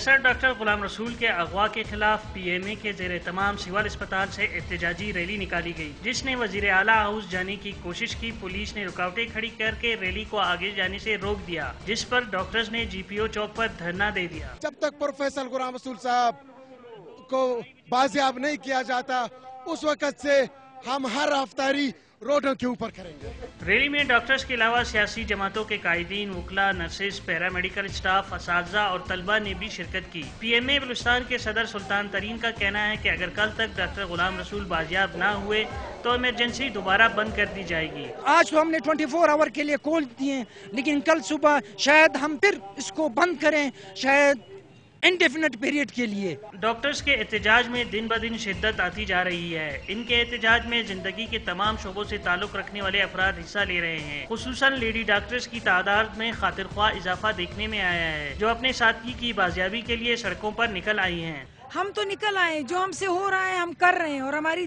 Professor doctor Ghulam رسول کے اغوا کے خلاف پی ایم اے کے زیر اہتمام سول اسپتال سے احتجاجی ریلی نکالی گئی، جس نے وزیر اعلیٰ ہاؤس جانے کی کوشش کی۔ پولیس نے رکاوٹیں کھڑی کر کے ریلی کو آگے جانے سے روک دیا، جس پر ڈاکٹرز نے جی پی او چوک پر دھرنا دے دیا۔ جب تک پروفیسر غلام رسول صاحب کو بازیاب نہیں کیا جاتا، اس وقت سے ہم ہر افطاری روڈوں کے اوپر کریں گے۔ ریلی میں ڈاکٹرز کے علاوہ سیاسی جماعتوں کے قائدین، وکلاء، نرسز، پیرا میڈیکل اسٹاف، اساتذہ اور طلبہ نے بھی شرکت کی۔ پی ایم اے بلوچستان کے صدر سلطان ترین کا کہنا ہے کہ اگر کل تک ڈاکٹر غلام رسول بازیاب نہ ہوئے تو ایمرجنسی دوبارہ بند کر دی جائے گی۔ آج تو ہم نے 24 آور کے لیے کھول دیے، لیکن کل صبح شاید ہم پھر اس کو بند کریں، شاید انڈیفینٹ پیریڈ کے لیے۔ ڈاکٹرز کے احتجاج میں دن بدن شدت آتی جا رہی ہے۔ ان کے احتجاج میں زندگی کے تمام شعبوں سے تعلق رکھنے والے افراد حصہ لے رہے ہیں۔ خصوصاً لیڈی ڈاکٹرز کی تعداد میں خاطر خواہ اضافہ دیکھنے میں آیا ہے، جو اپنے ساتھی کی بازیابی کے لیے سڑکوں پر نکل آئی ہیں۔ ہم تو نکل آئے، جو ہم سے ہو رہا ہے ہم کر رہے ہیں، اور ہماری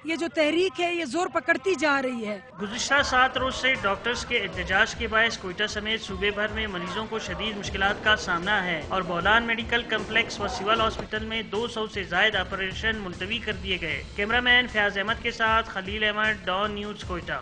یہ جو تحریک ہے یہ زور پکڑتی جا رہی ہے۔ گزشتہ 7 روز سے ڈاکٹرز کے احتجاج کے باعث کوئٹہ سمیت صوبے بھر میں مریضوں کو شدید مشکلات کا سامنا ہے، اور بولان میڈیکل کمپلیکس و سول ہاسپٹل میں 200 سے زائد آپریشن ملتوی کر دیے گئے۔ کیمرہ مین فیاض احمد کے ساتھ خلیل احمد، ڈان نیوز، کوئٹہ۔